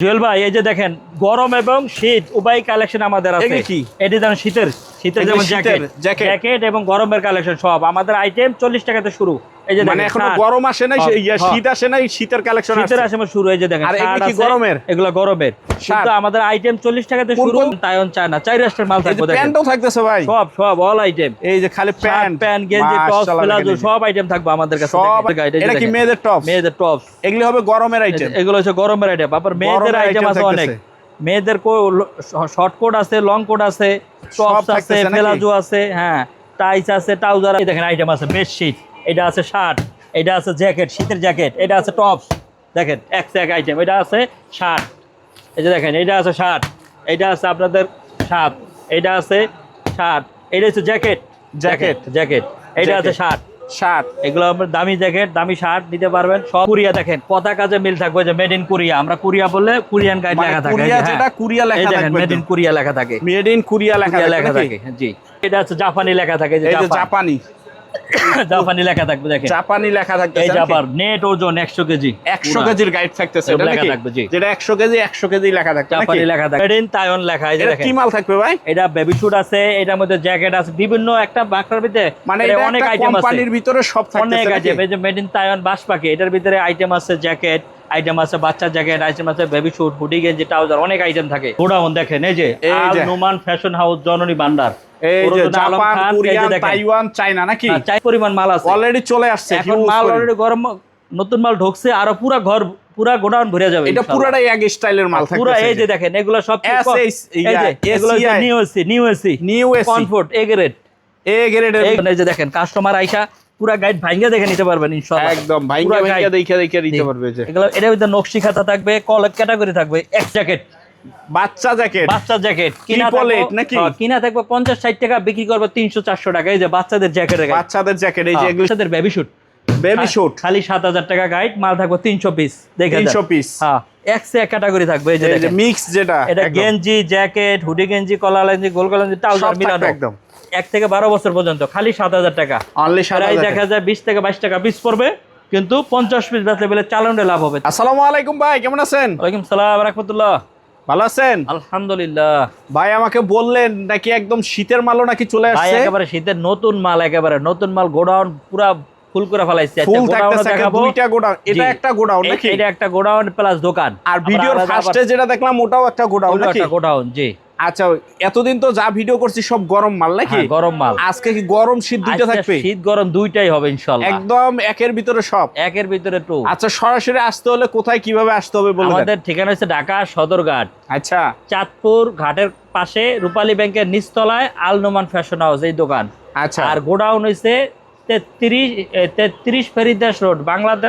জুয়েল ভাই এই যে দেখেন গরম এবং শীত উভয় কালেকশন আমাদের আছে। এটি যেমন শীতের যেমন জ্যাকেট এবং গরমের কালেকশন সব আমাদের আইটেম 40 টাকাতে শুরু। এই যে মানে এখনো গরম আসে নাই, শীত আসে নাই, শীতের কালেকশন আছে। শীতের আসে শুরু। এই যে দেখেন আর এগুলো কি গরমের? এগুলো গরমের। কিন্তু আমাদের আইটেম 40 টাকাতে শুরু। তাইওয়ান চায়না 4 রাষ্ট্রের মাল থাকবে। দেখেন প্যান্টও থাকতেছে ভাই, সব অল আইটেম। এই যে খালি প্যান্ট গেঞ্জি টপস প্লাজো সব আইটেম থাকবে আমাদের কাছে। এটা কি মেয়েদের টপস? মেয়েদের টপস এগুলো হবে গরমের আইটেম। এগুলো হচ্ছে গরমের আইটেম। আবার মেয়েদের আইটেম আছে অনেক। মেয়েদের শর্ট কোট আছে, লং কোট আছে, টপস আছে, প্লাজো আছে, হ্যাঁ টাইস আছে, ট্রাউজার। দেখেন আইটেম আছে বেডশিট, এটা আছে শার্ট, এটা আছে জ্যাকেট, শীতের জ্যাকেট, এটা আছে টপস। দেখেন এক আইটেম। এটা আছে শার্ট, এই যে দেখেন এটা আছে শার্ট, এটা আছে আপনাদের শার্ট, এটা আছে শার্ট, এটা হচ্ছে জ্যাকেট, এটা আছে শার্ট। এগুলো আপনার দামি জ্যাকেট, দামি শার্ট নিতে পারবেন। সব কোরিয়া। দেখেন পতাকা যে মিল থাকবে, যে মেড ইন কোরিয়া। আমরা কোরিয়া বললে কোরিয়ান গাইড লেখা থাকে, কোরিয়া লেখা থাকে, মেড ইন কোরিয়া লেখা থাকে, মেড ইন কোরিয়া লেখা থাকে। জি, এটা হচ্ছে জাপানি লেখা থাকে, এই যে জাপানি লেখা থাকবে। দেখেন জাপানি লেখা থাকবে। এই জাপার নেট ওজন 100 কেজি, 100 কেজির গাইড থাকতেছে। এটা লেখা থাকবে, জি, যেটা 100 কেজি লেখা থাকবে, জাপানি লেখা থাকবে। মেড ইন তাইওয়ান লেখা। এই যে দেখেন কি মাল থাকবে ভাই? এটা বেবি স্যুট আছে, এটার মধ্যে জ্যাকেট আছে, বিভিন্ন একটা বাক্সার ভিতরে মানে অনেক আইটেম আছে, কোম্পানির ভিতরে সব থাকতেছে, অনেক আইটেম। এই যে মেড ইন তাইওয়ান বাসপাখি, এটার ভিতরে আইটেম আছে জ্যাকেট, আইটেম আছে বাচ্চা জ্যাকেট, আইটেম আছে বেবি স্যুট, হুডি গেঞ্জি, ট্রাউজার, অনেক আইটেম থাকে। গোডাউন দেখেন, এই যে আল নুমান ফ্যাশন হাউস, জননী ভান্ডার। এই যে জাপান, কোরিয়া, তাইওয়ান, চায়না নাকি চাই পরিমাণ মাল আছে, অলরেডি চলে আসছে। এখন মাল অলরেডি গরম, নতুন মাল ঢুকছে, আর পুরা গোডাউন ভরে যাবে। এটা পুরাটাই এক স্টাইলের মাল থাকবে। পুরো এই যে দেখেন এগুলো সব এই যে এগুলো new AC comfort A grade এই যে দেখেন কাস্টমার আইসা পুরা গাইড ভাঙ্গা দেখে নিতে পারবেন ইনশাআল্লাহ। একদম ভাঙ্গা দেখে নিতে পারবে। যে এগুলো এর ভিতরে নকশি খাতা থাকবে, কলার ক্যাটাগরি থাকবে, এক জ্যাকেট, বাচ্চা জ্যাকেট কিনা থাকবে 50-60 টাকা, বিক্রি করবে 300-400 টাকা। এই যে বাচ্চাদের জ্যাকেট, এই যে এগুলো বেবি শুট খালি 7000 টাকা গাইড, মাল থাকবে 300 পিস। দেখেন 300 পিস, হ্যাঁ এক ক্যাটাগরি থাকবে। এই যে দেখেন মিক্স, যেটা এটা গেঞ্জি, জ্যাকেট, হুডি গেঞ্জি, কলার গেঞ্জি, গোল গেঞ্জি, ট্রাউজার মিলানো একদম 1 থেকে 12 বছর পর্যন্ত খালি 7000 টাকা। অনলি 7000। দেখা যায় 20 থেকে 22 টাকা পিস পড়বে, কিন্তু 50 পিস বেচলে বলে চালানে লাভ হবে। আসসালামু আলাইকুম ভাই, কেমন আছেন? ওয়ালাইকুম সালাম ওয়া রাহমাতুল্লাহ। ভালো আছেন? আলহামদুলিল্লাহ। ভাই আমাকে বললেন নাকি একদম শীতের মালও নাকি চলে আসছে? ভাই একেবারে শীতের নতুন মাল, একেবারে নতুন মাল। গোডাউন পুরা ফুল করে ফেলাইছে। ফুল থাকতেছে, দুইটা গোডাউন। এটা একটা গোডাউন নাকি? এটা একটা গোডাউন প্লাস দোকান। আর ভিডিওর ফার্স্টে যেটা দেখলাম ওটাও একটা গোডাউন নাকি? একটা গোডাউন, জি। আচ্ছা, এতদিন তো যা ভিডিও করছি সব গরম মাল নাকি? গরম মাল। আজকে কি গরম শীত দুইটা থাকবে? শীত গরম দুইটাই হবে ইনশাআল্লাহ, একদম একের ভিতরে সব, একের ভিতরে টু। আচ্ছা, সরাসরি আসতে হলে কোথায় কিভাবে আসতে হবে বলুন? আমাদের ঠিকানা হচ্ছে ঢাকা সদরঘাট। আচ্ছা, চাঁদপুর ঘাটের পাশে রূপালী ব্যাংকের নিচতলায় আল নোমান ফ্যাশন হাউস, এই দোকান। আচ্ছা, আর গোডাউন হইছে 33 ফেরিদাস রোড,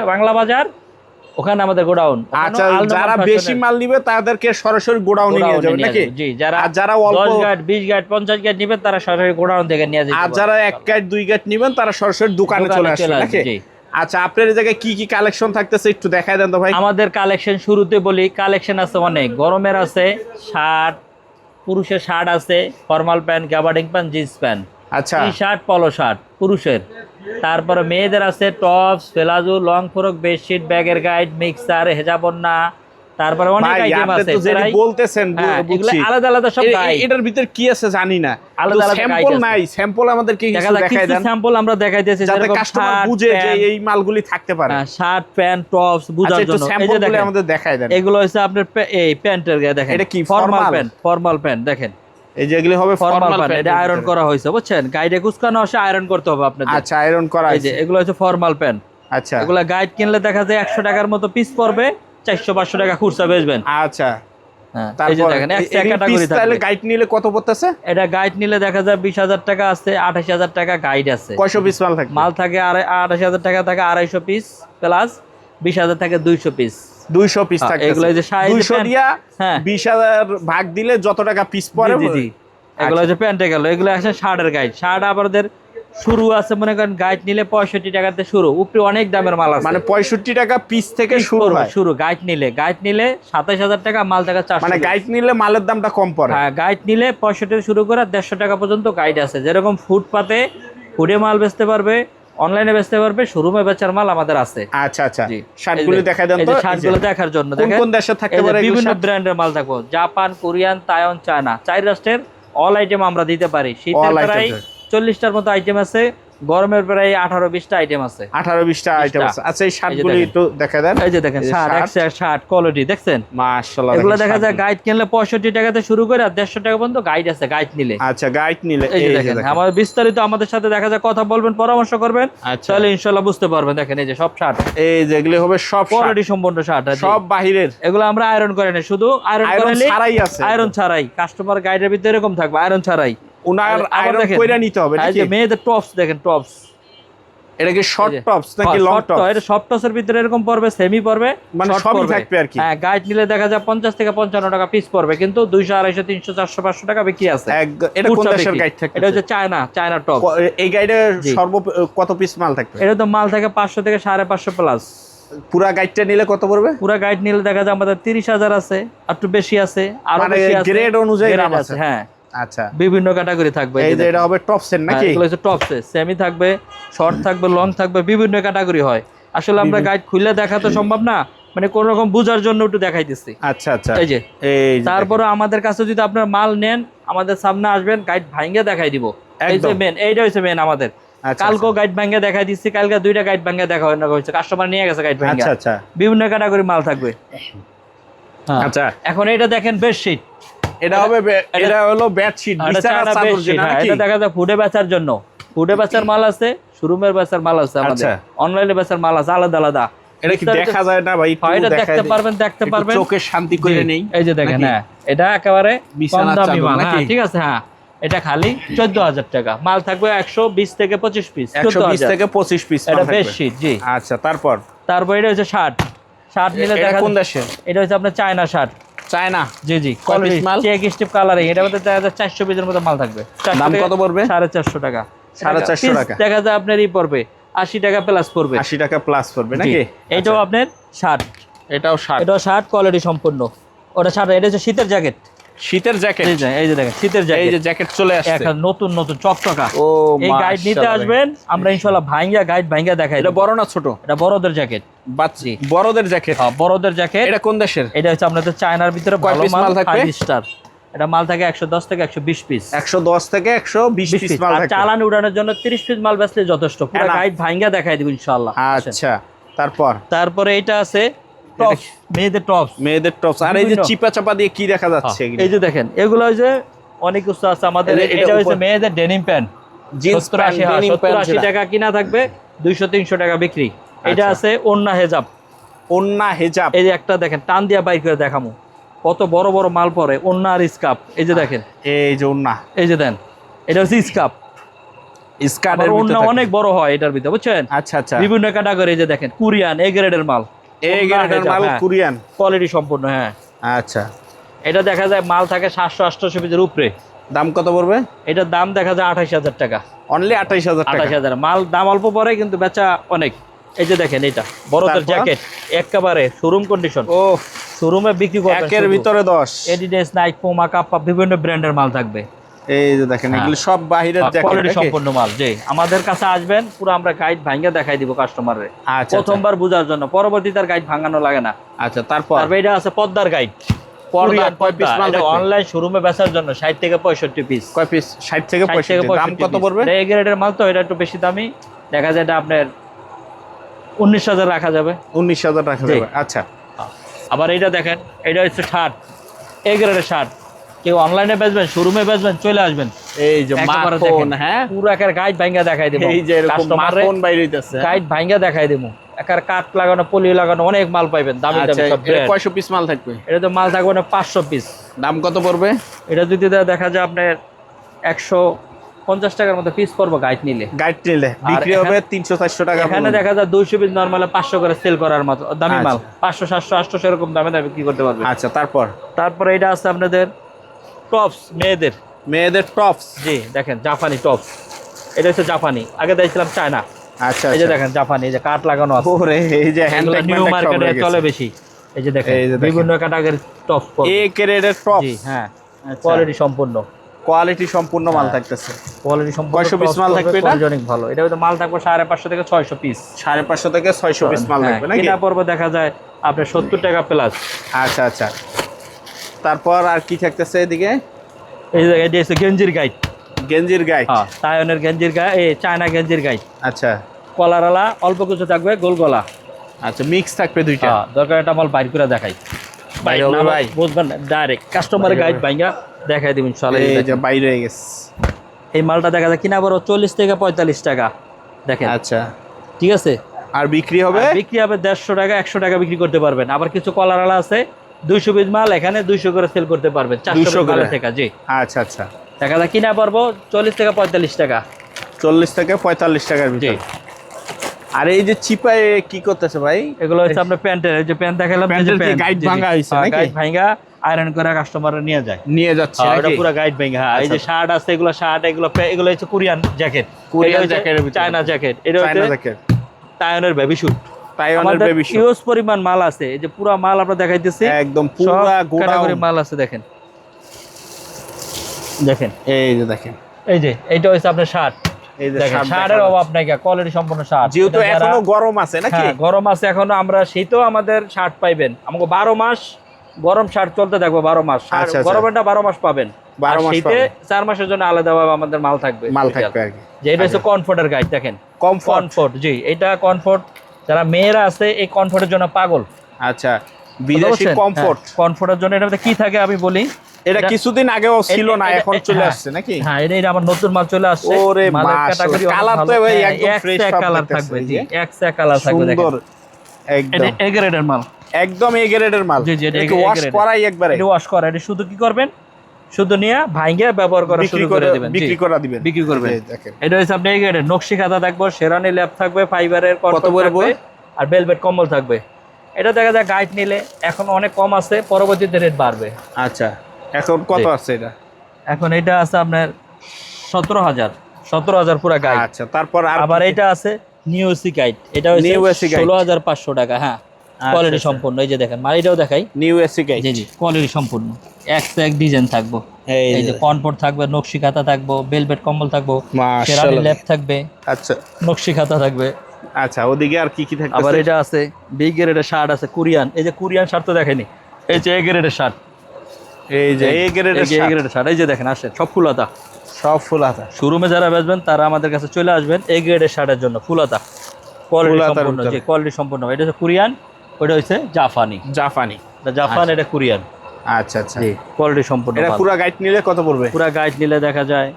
বাংলা বাজার, ওখানে আমাদের গোডাউন। আচ্ছা, যারা বেশি মাল নিবে তাদেরকে সরাসরি গোডাউনে নিয়ে যাবে নাকি? জি, যারা অল্প 10 গাট 20 গাট 50 গাট নেবেন তারা সরাসরি গোডাউন থেকে নিয়ে যাবে। আর যারা 1 গাট 2 গাট নেবেন তারা সরাসরি দোকানে চলে আসবে নাকি? আচ্ছা, আপনার এই জায়গায় কি কি কালেকশন থাকতেছে একটু দেখায় দেন তো ভাই। আমাদের কালেকশন শুরুতে বলি, কালেকশন আছে অনেক। গরমের আছে শার্ট, পুরুষের শার্ট আছে, formal pant, gabardine pant, jeans pant, আচ্ছা, টি শার্ট, পলো শার্ট পুরুষের। তারপরে মেয়েদের আছে tops, palazzo, long frock, bedsheet, ব্যাগের গাইড, মিক্সার, হেজাবন্না, তারপরে অনেক আইটেম আছে। বলতেছেন এগুলো আলাদা আলাদা সব গাইড। এটার ভিতর কি আছে জানি না, আলাদা আলাদা স্যাম্পল নাই। স্যাম্পল আমাদেরকে কিছু দেখায় দেন। স্যাম্পল আমরা দেখাইতেছি যাতে কাস্টমার বুঝে যে এই মালগুলি থাকতে পারে। শার্ট, প্যান্ট, টপস বুঝার জন্য এই যে দেখেন আমাদের দেখায় দেন। এগুলো হচ্ছে আপনার এই প্যান্টের গায়ে দেখেন, এটা কি ফর্মাল প্যান্ট দেখেন। এই যে এগুলি হবে ফর্মাল প্যান্ট, এটা আয়রন করা হয়েছে বুঝছেন, গাইডে কুচকানো আসে, আয়রন করতে হবে আপনাদের। আচ্ছা, আয়রন করা এই যে এগুলো হচ্ছে ফর্মাল প্যান্ট। আচ্ছা, এগুলা গাইড কিনলে দেখা যায় 100 টাকার মতো পিস পড়বে, 400-500 টাকা খুচরা বেচবেন। আচ্ছা, এই যে দেখেন এক ক্যাটাগরি থাকবে। গাইড নিলে কত পড়তেছে? এটা গাইড নিলে দেখা যায় 20,000 টাকা আছে, 28,000 টাকা গাইড আছে। কয়শো পিস মাল থাকে? মাল থাকে 28,000 টাকা থাকে 250 পিস, প্লাস 20,000 থেকে 200 পিস। 200 পিস থাকে। এগুলো যে 200 দিয়া 20,000 ভাগ দিলে যত টাকা পিস পড়ে। জি, এগুলো যে প্যান্টে গেল, এগুলো আছে শার্টের গাইড। শার্ট আমাদের শুরু আছে মনে করেন গাইড নিলে 65 টাকাতে শুরু, উপরে অনেক দামের মাল আছে। মানে 65 টাকা পিস থেকে শুরু গাইড নিলে 27,000 টাকা, মাল টাকা 400। মানে গাইড নিলে মালের দামটা কম পড়ে। হ্যাঁ, গাইড নিলে 65 শুরু করে 150 টাকা পর্যন্ত গাইড আছে। যেরকম ফুটপাতে হুডে মাল বেচতে পারবে, অনলাইনে বেচতে পারবে, শোরুমে বেচার মাল আমাদের আছে। আচ্ছা আচ্ছা, শার্টগুলো দেখাই দেন তো। এই শার্টগুলো দেখার জন্য কোন কোন দেশে থাকতে পারে? বিভিন্ন ব্র্যান্ডের মাল থাকবে, জাপান, কোরিয়ান, তাইওয়ান, চায়না, 4 রাষ্ট্রের অল আইটেম আমরা দিতে পারি। শীতের প্রায় 40টার মতো আইটেম আছে, গরমের প্রায় 18-20টা আইটেম আছে। 18-20টা আইটেম আছে। আচ্ছা, এই শার্টগুলো একটু দেখা দেন। এই যে দেখেন শার্ট, এক্সের শার্ট কোয়ালিটি দেখছেন মাশাআল্লাহ। এগুলো দেখা যায় গাইড কিনলে 65 টাকাতে শুরু করে আর 150 টাকা পর্যন্ত গাইড আছে, গাইড নিলে। আচ্ছা, গাইড নিলে এই যে দেখেন আমার বিস্তারিত আমাদের সাথে দেখা যায় কথা বলবেন, পরামর্শ করবেন, তাহলে ইনশাআল্লাহ বুঝতে পারবেন। দেখেন এই যে সব শার্ট, এই যে এগুলো হবে সব কোয়ালিটি সম্পন্ন শার্ট, সব বাহিরের। এগুলো আমরা আয়রন করে না, শুধু আয়রন ছাড়াই আছে, আয়রন ছাড়াই। কাস্টমার গাইডের ভিতরে এরকম থাকবে আয়রন ছাড়াই, উনার আয়রন কইরা নিতে হবে। এই যে মেয়েদের টপস দেখেন, টপস এটা কি শর্ট টপস নাকি লং টপস? এটা শর্ট টপসের ভিতরে এরকম পড়বে, সেমি পড়বে, মানে সবই থাকবে আর কি। হ্যাঁ, গাইড নিলে দেখা যায় 50 থেকে 55 টাকা পিস পড়বে, কিন্তু 200, 250, 300, 400, 500 টাকা বিক্রি আছে। এটা কোন দেশের গাইড থাকে? এটা হচ্ছে চায়না টপ। এই গাইডে কত পিস মাল থাকবে? এটা তো মাল থাকে 500 থেকে 550 প্লাস। পুরা গাইডটা নিলে কত পড়বে? পুরা গাইড নিলে দেখা যায় আমাদের 30,000 আছে, একটু বেশি আছে, আরো বেশি আছে, গ্রেড অনুযায়ী দাম আছে। হ্যাঁ, আচ্ছা, বিভিন্ন ক্যাটাগরি থাকবে। এই যে এটা হবে টপসের নাকি? এগুলো হচ্ছে টপসে, সেমি থাকবে, শর্ট থাকবে, লং থাকবে, বিভিন্ন ক্যাটাগরি হয়। আসলে আমরা গাইড খুলে দেখা তো সম্ভব না, মানে কোন রকম বুঝার জন্য একটু দেখাই দিচ্ছি। আচ্ছা আচ্ছা, এই যে তারপরে আমাদের কাছে যদি আপনার মাল নেন, আমাদের সামনে আসবেন, গাইড ভাঙিয়ে দেখাই দিব। এই যে মেন, এইটা হচ্ছে মেন আমাদের। কালকেও গাইড ভাঙিয়ে দেখাই দিচ্ছি, কালকে 2টা গাইড ভাঙিয়ে দেখা হয়েছে, কাস্টমার নিয়ে গেছে গাইড ভাঙিয়ে। আচ্ছা আচ্ছা, বিভিন্ন ক্যাটাগরি মাল থাকবে। আচ্ছা, এখন এটা দেখেন বেডশিট, এটা হবে, এটা হলো বেডশিট, বিছানার চাদর যেটা নাকি? এটা দেখা যায় ফুডে বেচার জন্য, ফুডে বেচার মাল আছে, শোরুমের বেচার মাল আছে আমাদের, অনলাইনে বেচার মাল আছে আলাদা আলাদা। এটা কি দেখা যায় না ভাই? এটা দেখতে পারবেন, চোখে শান্তি করে নেই। এই যে দেখেন, হ্যাঁ এটা একেবারে কম দামি মাল। হ্যাঁ ঠিক আছে, হ্যাঁ এটা খালি 14,000 টাকা। মাল থাকবে 120 থেকে 25 পিস, 120 থেকে 25 পিস এটা বেডশিট। জি আচ্ছা, তারপর এটা হচ্ছে শার্ট নিলে দেখা কোন দেশে? এটা হচ্ছে আপনার চায়না শার্ট। চায়না? জি জি, চেক স্টিপ কালারিং। এটা মধ্যে দেখা যায় 400 পিসের মতো মাল থাকবে। দাম কত পড়বে? 450 টাকা। 450 টাকা দেখা যায় আপনার পড়বে 80 টাকা প্লাস পড়বে। 80 টাকা প্লাস পড়বে নাকি? এটাও আপনার শার্ট, এটাও শার্ট কোয়ালিটি সম্পূর্ণ। ওটা শার্ট, এটা হচ্ছে শীতের জ্যাকেট। শীতের জ্যাকেট, এই যে দেখেন শীতের জ্যাকেট, এই যে জ্যাকেট চলে আসছে এখন নতুন চকচকা। ও এই গাইড নিতে আসবেন, আমরা ইনশাআল্লাহ গাইড ভাঙিয়া দেখাই। এটা বড় না ছোট? এটা বড়দের জ্যাকেট। বাচ্চি বড়দের জ্যাকেট? হ্যাঁ, বড়দের জ্যাকেট। এটা কোন দেশের? এটা হচ্ছে আপনাদের চায়নার ভিতরে ভালো মাল থাকবে, 5 স্টার। এটা মাল থাকে 110 থেকে 120 পিস। 110 থেকে 120 পিস মাল থাকে। চালান উড়ানোর জন্য 30 পিস মাল বেচলে যথেষ্ট। পুরো গাইড ভাঙিয়া দেখাই দিব ইনশাআল্লাহ। আচ্ছা, তারপরে এটা আছে টপস, মেয়েদের টপস। আর এই যে চিপা চাপা দিয়ে কি দেখা যাচ্ছে? এই যে দেখেন, এগুলো হচ্ছে অনেক কিছু আছে আমাদের। এটা হচ্ছে মেয়েদের ডেনিম প্যান্ট, জিন্স প্যান্ট, 70-80 টাকা কিনা থাকবে, 200-300 টাকা বিক্রি। এটা আছে ওন্না হেজাব। এই যে একটা দেখেন, টান দিয়া বাইর করে দেখামু, কত বড় বড় মাল পরে। ওন্না আর স্কার্ফ, এই যে দেখেন, এই যে ওন্না, এই যে দেন, এটা হচ্ছে স্কার্ফের ওন্না অনেক বড় হয় এটার ভিতরে, বুঝছেন? আচ্ছা আচ্ছা, বিভিন্ন ক্যাটাগরি। এই যে দেখেন, কোরিয়ান এ গ্রেডের মাল, কোরিয়ান কোয়ালিটি সম্পূর্ণ। হ্যাঁ আচ্ছা, এটা দেখা যায় মাল থাকে 700-800 পিসের উপরে। দাম কত পড়বে? এটার দাম দেখা যায় 28,000 টাকা। অনলি 28,000 টাকা। 28,000 মাল, দাম অল্প পরে কিন্তু বেচা অনেক। এই যে দেখেন, এটা বড়দের জ্যাকেট, একেবারে শোরুম কন্ডিশন। ও শোরুমে বিক্রি করবেন, একের ভিতরে 10। এডিডাস, নাইক, পুমা, কাপ্পা, বিভিন্ন ব্র্যান্ডের মাল থাকবে। এই যে দেখেন, এগুলো সব বাহিরের জ্যাকেট, কোয়ালিটি সম্পন্ন মাল। জি, আমাদের কাছে আসবেন, পুরো আমরা গাইড ভাঙিয়ে দেখাই দিব কাস্টমারের। আচ্ছা, প্রথমবার বুঝার জন্য, পরবর্তীতে আর গাইড ভাঙানো লাগে না। আচ্ছা, তারপর এটা আছে পর্দার গাইড। অনলাইন শোরুমে বেচার জন্য 60 থেকে 65 পিস। কয় পিস? 60 থেকে 65। দাম কত পড়বে? এই গ্রেডের মাল তো, এটা একটু বেশি দামি। দেখা যায় এটা আপনার 19,000 রাখা যাবে। 19,000 রাখা যাবে। আচ্ছা, আবার এটা দেখেন, এটা হচ্ছে শার্ট, এই গ্রেডের শার্ট। কেউ অনলাইনে বেচবেন, শোরুমে বেচবেন, চলে আসবেন। এই যে মাখন, হ্যাঁ পুরো একের গাইড ভাঙিয়ে দেখাই দেব। এই যে এরকম মাখন বাইরে হইতাছে, গাইড ভাঙিয়ে দেখাই দেব। একার কাট লাগানো, পলি লাগানো, অনেক মাল পাইবেন, দামি দামি সব। এটা কয়শো পিস মাল থাকবে? এটা তো মাল থাকবে না 500 পিস। দাম কত পড়বে? এটা যদি দেখা যায় আপনার 150 টাকার মতো পিস পড়বে গাইড নিলে। বিক্রি হবে 300-400 টাকা। এখানে দেখা যায় 200 পিস নরমালে 500 করে সেল করার মতো দামি মাল। 500, 700, 800 এরকম দামে বিক্রি করতে পারবে। আচ্ছা, তারপরে এটা আছে আপনাদের টপস, মেয়েদের টপস। জি দেখেন, জাপানি টপস। এটা হচ্ছে জাপানি, আগে দেখছিলাম চায়না। আচ্ছা, এই যে দেখেন জাপানি, এই যে কাট লাগানো আছে। ওরে, এই যে হ্যান্ডটেক নিউ মার্কেটে চলে বেশি। এই যে দেখেন, বিভিন্ন ক্যাটাগরির টপস, এ গ্রেডের টপস। জি হ্যাঁ, কোয়ালিটি সম্পন্ন। কোয়ালিটি সম্পূর্ণ মাল থাকতেছে। কোয়ালিটি সম্পূর্ণ কয়শো পিস মাল থাকবে এটা? অনেক ভালো। এটা হয়তো মাল থাকবে 550 থেকে 600 পিস। 550 থেকে 600 পিস মাল থাকবে নাকি? কিনা পড়বে দেখা যায় আপনার 70 টাকা প্লাস। আচ্ছা আচ্ছা, তারপর আর কি থাকতেছে এদিকে? এই যে এটা হচ্ছে গেঞ্জির গাইড। গেঞ্জির গাইড, হ্যাঁ তায়নের গেঞ্জির গাইড, এই চায়না গেঞ্জির গাইড। আচ্ছা কলারালা অল্প কিছু থাকবে, গোল গলা। আচ্ছা, মিক্স থাকবে দুইটা। হ্যাঁ, দরকার এটা মাল বাইর করে দেখাই। বাইরে হবে ভাই? বুঝবেন না, ডাইরেক্ট কাস্টমারের গাইড ভাইঙ্গা দেখাই দিবেন ইনশাআল্লাহ। এই যে বাইরে হয়ে গেছে। এই মালটা দেখা যায় কিনা বড় 40 থেকে 45 টাকা। দেখেন আচ্ছা, ঠিক আছে। আর বিক্রি হবে? বিক্রি হবে 150 টাকা, 100 টাকা বিক্রি করতে পারবেন। আবার কিছু কলারালা আছে 200 পিস মাল এখানে 200 করে সেল করতে পারবেন, 400 করে টাকা। জি আচ্ছা আচ্ছা, দেখা যায় কিনা পারবো 40 থেকে 45 টাকা। 40 থেকে 45 টাকার ভিতরে। আর এই যে চিপায় কি করতেছে ভাই? এগুলো হচ্ছে আপনার প্যান্টের, এই যে প্যান্ট দেখালাম, প্যান্টের যে গাইড ভাঙা হইছে নাকি? গাইড ভাঙা আয়রন করে কাস্টমাররা নিয়ে যায়, নিয়ে যাচ্ছে এটা নাকি? পুরো গাইড ভাঙা। হ্যাঁ, এই যে শার্ট আছে, এগুলো শার্ট, এগুলো হচ্ছে কোরিয়ান জ্যাকেট। কোরিয়ান জ্যাকেটের ভিতরে চায়না জ্যাকেট, এটা চায়না হচ্ছে জ্যাকেট, তায়নের বেবি শুট। তাইওয়ানের বেবি শুট। হিউজ পরিমাণ মাল আছে, এই যে পুরো মাল আমরা দেখাইতেছি, একদম পুরো গোডাউন মাল আছে। দেখেন দেখেন, এই যে দেখেন, এই যে এইটা হচ্ছে আপনার শার্ট। এই যে দেখেন শার্টের অভাব নাই, কোয়ালিটি সম্পূর্ণ শার্ট। যেহেতু এখনো গরম আছে নাকি? হ্যাঁ গরম আছে এখনো, আমরা শীতেও আমাদের শার্ট পাইবেন। আমাকে 12 মাস গরম শার্ট চলতে থাকবো, 12 মাস। গরমটা 12 মাস পাবেন, 12 মাস শীতে 4 মাসের জন্য আলাদাভাবে আমাদের মাল থাকবে। আর কি। যে এটা হচ্ছে কমফোর্টের গাইড। দেখেন কমফোর্ট, জি এটা কমফোর্ট। যারা মেয়েরা আছে এই কমফোর্টের জন্য পাগল। আচ্ছা, বিদেশি কমফোর্ট। কমফোর্টের জন্য এটাতে কি থাকে আমি বলি। এটা কিছুদিন আগেও ছিল না, এখন চলে আসছে নাকি? হ্যাঁ, এটা আমার নতুন মাল চলে আসছে। ওরে মাশাআল্লাহ, কালার তো ভাই একদম ফ্রেশ কালার থাকবে। জি এক কালার থাকবে। সুন্দর, একদম এ গ্রেডের মাল, একদম এ গ্রেডের মাল। জি জি, এটা ওয়াশ করাই একবারে? এটা ওয়াশ করা। এটা শুধু কি করবেন, শুধু নিয়ে ভাঙে ব্যবহার করা শুরু করে দিবেন, বিক্রি করে দিবেন, বিক্রি করবেন। দেখেন এটা হচ্ছে আপনি এই গ্রেডের নকশি খাতা থাকবে, শেরানি ল্যাপ থাকবে, ফাইবারের কত থাকবে, আর ভেলভেট কম্বল থাকবে। এটা দেখা যায় গাইড নিলে এখন অনেক কম আছে, পরবর্তীতে রেট বাড়বে। আচ্ছা, এখন কত আছে এটা? এখন এটা আছে আপনার 17,000 পুরো গাইড। আচ্ছা, তারপর আবার এটা আছে নিউ এসি গাইড। এটা হচ্ছে 16,500 টাকা। হ্যাঁ, কোয়ালিটি সম্পূর্ণ। এই যে দেখেন মাল, এটাও দেখাই, নিউ এসি গাইড। জি জি, কোয়ালিটি সম্পূর্ণ। এক ডিজাইন থাকবো, এই যে কনপোর্ট থাকবে, নকশি খাতা থাকবো, ভেলভেট কম্বল থাকবো, শেরানি ল্যাপ থাকবে, আচ্ছা নকশি খাতা থাকবে। আচ্ছা, ওদিকে আর কি কি থাকবে? আবার এটা আছে বিগ গ্রেডের শার্ট আছে, কোরিয়ান। এই যে কোরিয়ান শার্ট তো দেখেনি, এই যে এ গ্রেডের শার্ট। এই যে এ গ্রেডের শার্ট, এই যে দেখেন আসে সব ফুল হাতা, সব ফুল হাতা। শোরুমে যারা বেচবেন তারা আমাদের কাছে চলে আসবেন এ গ্রেডের শার্টের জন্য। ফুল হাতা, কোয়ালিটি সম্পূর্ণ। জি কোয়ালিটি সম্পূর্ণ। এটা হচ্ছে কোরিয়ান, ওটা হচ্ছে জাপানি। জাপান, এটা কোরিয়ান। আচ্ছা আচ্ছা, জি কোয়ালিটি সম্পূর্ণ। এটা পুরো গাইড নিলে কত পড়বে? পুরো গাইড নিলে দেখা যায়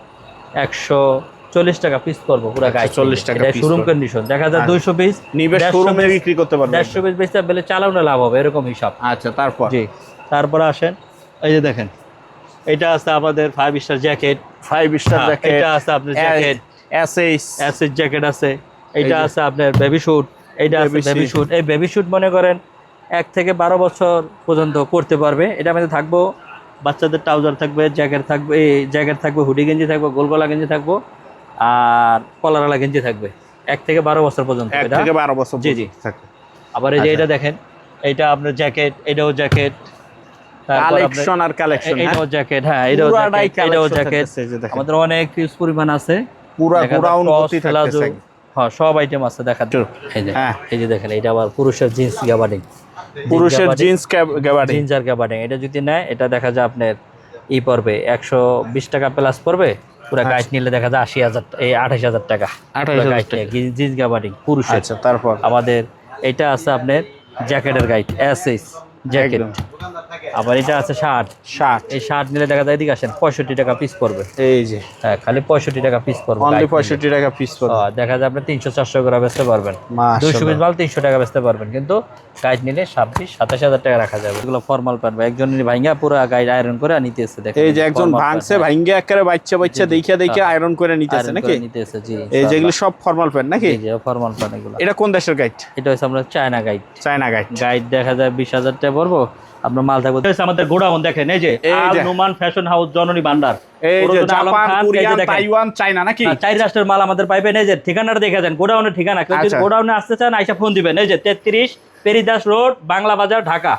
140 টাকা পিস পড়বো। পুরো গাইড 40 টাকা পিস, শোরুম কন্ডিশন। দেখা যায় 200 পিস নিবে, শোরুমে বিক্রি করতে পারবে। 150 পিস বেচতে পেলে চালানো লাভ হবে, এরকম হিসাব। আচ্ছা, তারপর? জি তারপরে আসেন, এই যে দেখেন এটা আছে আমাদের 5 স্টার জ্যাকেট। 5 স্টার জ্যাকেট, এটা আছে আপনার জ্যাকেট এসএস জ্যাকেট আছে। এটা আছে আপনার বেবি শুট, এইটা আছে বেবি শুট। এই বেবি শুট মনে করেন 1 থেকে 12 বছর পর্যন্ত পড়তে পারবে। এটা আমাদের থাকবো বাচ্চাদের ট্রাউজার থাকবে, জ্যাকেট থাকবে, জ্যাকেট থাকবে, হুডি গেঞ্জি থাকবে, গোলগলা গেঞ্জি থাকবো, আর কলারওয়ালা গেঞ্জি থাকবে 1 থেকে 12 বছর পর্যন্ত। 1 থেকে 12 বছর, জি জি থাকবে। আবার এই যে এটা দেখেন, এইটা আপনার জ্যাকেট, এটাও জ্যাকেট, কালেকশন আর কালেকশন। এটাও জ্যাকেট, হ্যাঁ এটাও জ্যাকেট। আমাদের অনেক হিউজ পরিমাণ আছে, পুরো গোডাউন ভর্তি থাকতেছে। হ্যাঁ সব আইটেম আছে দেখা। এই যে দেখেন, এটা আবার পুরুষের জিন্স গ্যাবার্ডিং, পুরুষের জিন্স গ্যাবার্ডিং, জিন্স আর গ্যাবার্ডিং। এটা যদি নেয়, এটা দেখা যায় আপনার পড়বে 120 টাকা প্লাস পড়বে। পুরো গাইড নিলে দেখা যায় 80,000, এই 28,000 টাকা জিন্স গ্যাবার্ডিং পুরুষের। আচ্ছা, তারপর আমাদের এটা আছে আপনার জ্যাকেটের গাইড এসএস জ্যাকেট। আবার এটা আছে শার্ট। এই শার্ট নিলে দেখা যায়, এদিকে আসেন, 65 টাকা পিস পড়বে। এই যে হ্যাঁ, খালি 65 টাকা পিস পড়বে, অনলি 65 টাকা পিস পড়বে। দেখা যায় আপনি 300-400 করে বেচতে পারবেন, 200 পিস মাল 300 টাকা বেচতে পারবেন। কিন্তু গাইড নিলে 26-27 টাকা রাখা যাবে। এগুলো ফর্মাল প্যান্ট, একজনের ভাঙা পুরো গাইড আয়রন করে নিতেছে। দেখেন এই যে একজন ভাঙছে, ভাঙা একেবারে বাচ্চা দেখে আয়রন করে নিতেছে নাকি? নিতেছে, জি। এই যেগুলো সব ফর্মাল প্যান্ট নাকি? জি ফর্মাল প্যান্ট এগুলো। এটা কোন দেশের গাইড? এটা হচ্ছে আমরা চায়না গাইড। গাইড দেখা যায় 20,000 টাকা পড়বো। আপনার মাল থাকবে আমাদের গোডাউন। দেখেন এই যে আল নুমান ফ্যাশন হাউস, জননী ভান্ডার। এই যে জাপান, কোরিয়ান, তাইওয়ান, চায়না নাকি? 4 রাষ্ট্রের মাল আমাদের পাইবেন। এই যে ঠিকানাটা দেখে যান, গোডাউনের ঠিকানা। কেউ যদি গোডাউনে আসতে চান, আইসা ফোন দিবেন। এই যে 33 পেরিদাস রোড, বাংলা বাজার, ঢাকা।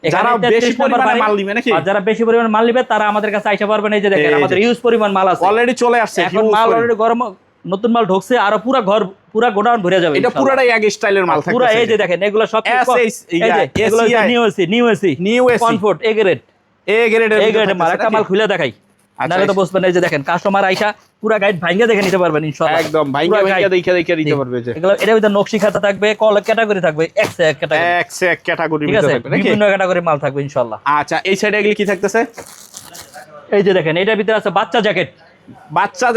যারা বেশি পরিমাণে মাল নিবে নাকি? আর যারা বেশি পরিমাণে মাল নিবে তারা আমাদের কাছে আইসা পারবেন। এই যে দেখেন আমাদের ইউজ পরিমাণ মাল আছে, অলরেডি চলে আসছে, এখন মাল অলরেডি গরম, নতুন মাল ঢুকছে, আর পুরা গোডাউন ভরে যাবে। এটা পুরাটাই এক স্টাইলের মাল থাকবে পুরো। এই যে দেখেন এগুলো সব এগুলো নিউ এসি কমফোর্ট এ গ্রেডের মাল। একটা মাল খুলে দেখাই, নালে তো বুঝবেন। এই যে দেখেন কাস্টমার আইসা পুরা গাইড ভাঙিয়ে দেখে নিতে পারবেন ইনশাআল্লাহ। একদম ভাঙিয়ে দেখে নিতে পারবে। যে এগুলো এর ভিতর নকশি খাতা থাকবে, কল ক্যাটাগরি থাকবে, এক ক্যাটাগরি ঠিক আছে, বিভিন্ন ক্যাটাগরি মাল থাকবে ইনশাআল্লাহ। আচ্ছা এই সাইডে এগুলি কি থাকতেছে? এই যে দেখেন এটার ভিতরে আছে বাচ্চা জ্যাকেট। বাচ্চা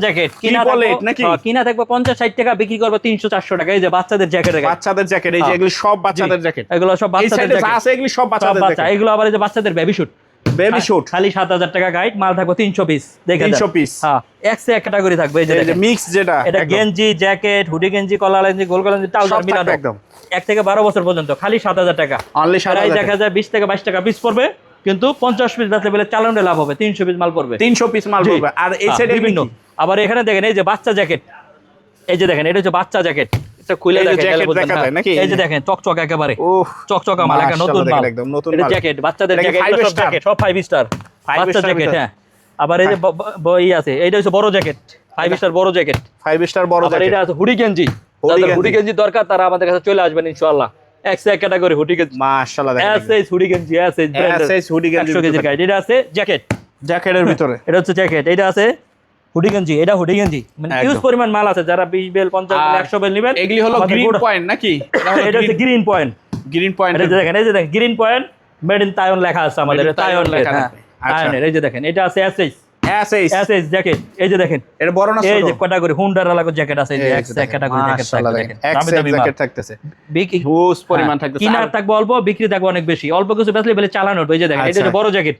জ্যাকেট কিনা থাকবে 50-60 টাকা, বিক্রি করবে 300-400 টাকা। এই যে বাচ্চাদের জ্যাকেট, এই যে এগুলি সব বাচ্চাদের জ্যাকেট, এগুলো সব বাচ্চাদের জ্যাকেট আছে, এগুলি সব বাচ্চাদের জ্যাকেট। এগুলো আবার এই যে বাচ্চাদের বেবি শুট খালি 7000 টাকা গাইড, মাল থাকবে 300 পিস। দেখেন 300 পিস, হ্যাঁ এক ক্যাটাগরি থাকবে। এই যে মিক্স, যেটা এটা গেঞ্জি, জ্যাকেট, হুডি গেঞ্জি, কলা গেঞ্জি, গোল গেঞ্জি, ট্রাউজার মিলানো একদম 1 থেকে 12 বছর পর্যন্ত খালি 7000 টাকা। অনলি 7000 দেখা যায় 20 থেকে 22 টাকা পিস পড়বে, কিন্তু 50 পিস বেচলে বলে চালানো লাভ হবে, 300 পিস মাল পড়বে, 300 পিস মাল পড়বে। আর এই সাইডে বিভিন্ন। আবার এখানে দেখেন এই যে বাচ্চা জ্যাকেট, এই যে দেখেন এটা হচ্ছে বাচ্চা জ্যাকেট, এটা খুলে দেখেন নাকি? এই যে দেখেন চকচক একেবারে চকচকা মাল, একটা নতুন মাল, একদম নতুন মাল। জ্যাকেট বাচ্চাদের জ্যাকেট, সব জ্যাকেট সব 5 স্টার বাচ্চা জ্যাকেট। হ্যাঁ আবার এই যে বই আছে, এইটা হচ্ছে বড় জ্যাকেট, 5 স্টার বড় জ্যাকেট, 5 স্টার বড় জ্যাকেট। এটা আছে হুডি গেঞ্জি, যাদের হুডি গেঞ্জি দরকার তারা আমাদের কাছে চলে আসবেন ইনশাআল্লাহ। এক ক্যাটাগরি হুডি গেঞ্জি, মাশাআল্লাহ দেখেন এসএস হুডি গেঞ্জি, এসএস ব্র্যান্ডের হুডি গেঞ্জি 100 কেজি গাইড। এটা আছে জ্যাকেটের ভিতরে, এটা হচ্ছে জ্যাকেট, এটা আছে হুডি গেঞ্জি, এটা হুডি গেঞ্জি, মানে ইউজ পরিমাণ মাল আছে। যারা 20 বেল 50 বেল 100 বেল নেবেন, এগুলি হলো গ্রিন পয়েন্ট নাকি? এটা হচ্ছে গ্রিন পয়েন্ট। এই যে দেখেন, এই যে দেখেন green point made in Taiwan লেখা আছে আমাদের, তাইওয়ান লেখা। তাইওয়ানের এই যে দেখেন এটা আছে এসএস জ্যাকেট। এই যে দেখেন এটা বড় না ছোট? এই যে ক্যাটাগরি হুন্ডার লাগো জ্যাকেট আছে, এই যে এক ক্যাটাগরি জ্যাকেট থাকবে। দেখেন দামি দামি জ্যাকেট থাকতেছে, বিক্রি হিউজ পরিমাণ থাকতেছে। কিনা থাকবে অল্প, বিক্রি থাকবে অনেক বেশি। অল্প কিছু বেচলে বলে চালানো। এই যে দেখেন এটা হচ্ছে বড় জ্যাকেট,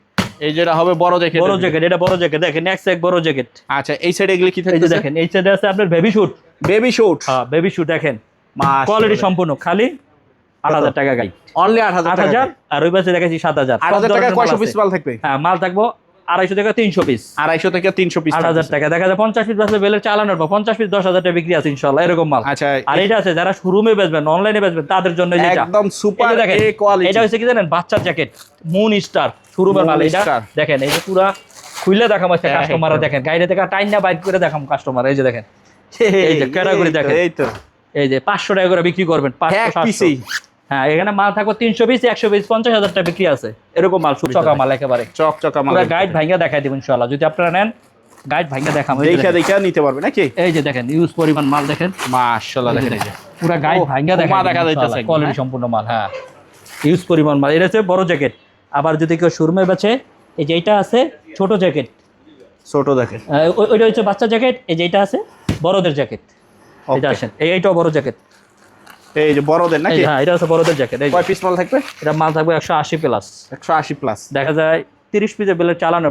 এই যেটা হবে বড় জ্যাকেট, এটা বড় জ্যাকেট। দেখেন এক বড় জ্যাকেট। আচ্ছা এই সাইডে এগুলি কি এই যে থাকতেছে? দেখেন এই সাইডে আছে আপনার বেবি শুট। হ্যাঁ বেবি শুট দেখেন, মাশাআল্লাহ কোয়ালিটি সম্পূর্ণ, খালি 8000 টাকা গাই, অনলি 8000। আর ওই পাশে দেখাচ্ছি 7000। 8000 টাকা কয়শো পিস মাল থাকবে? হ্যাঁ মাল থাকবো 250 থেকে 300 পিস, 250 থেকে 300 পিস, 8000 টাকা। দেখা যায় 50 পিস বেচলে বেলের চালানোর পর 50 পিস 10,000 টাকা বিক্রি আছে ইনশাআল্লাহ, এরকম মাল। আচ্ছা আর এটা আছে যারা শোরুমে বেচবেন, অনলাইনে বেচবেন, তাদের জন্য যেটা একদম সুপার এ কোয়ালিটি। এটা হচ্ছে কি জানেন, বাচ্চার জ্যাকেট, মুন স্টার শোরুমের মাল। এটা দেখেন এই যে পুরা খুলে দেখাম আছে কাস্টমাররা, দেখেন গাড়ি থেকে টাইনা বাইর করে দেখাম কাস্টমার। এই যে দেখেন এই যে ক্যাটাগরি দেখেন, এই যে 500 টাকা করে বিক্রি করবেন 500-700। হ্যাঁ এখানে মাল থাকবে 300 পিস, 100 পিস, 50,000 টাকা বিক্রি আছে, এরকম মাল চকচকা মাল, একেবারে চকচকা মাল। পুরো গাইড ভাঙা দেখাই দেব ইনশাআল্লাহ, যদি আপনারা নেন গাইড ভাঙা দেখাম, দেখা নিতে পারবে নাকি? এই যে দেখেন ইউজ পরিমাণ মাল দেখেন, মাশাআল্লাহ দেখেন এই যে পুরো গাইড ভাঙা দেখা যাচ্ছে, কোয়ালিটি সম্পূর্ণ মাল। হ্যাঁ ইউজ পরিমাণ মাল। এটা হচ্ছে বড় জ্যাকেট। আবার যদি কেউ শোরুমে বেচে, এই যে এটা আছে ছোট জ্যাকেট, ওইটা হচ্ছে বাচ্চা জ্যাকেট। এই যে এটা আছে বড়দের জ্যাকেট, এটা আসেন এইটাও বড় জ্যাকেট, এই যে বড়দের নাকি? হ্যাঁ এটা আছে বড়দের জ্যাকেট। কয় পিস মাল থাকবে? এটা মাল থাকবে 180 প্লাস, 180 প্লাস। দেখা যায় 30 পিসের বেলের চালানো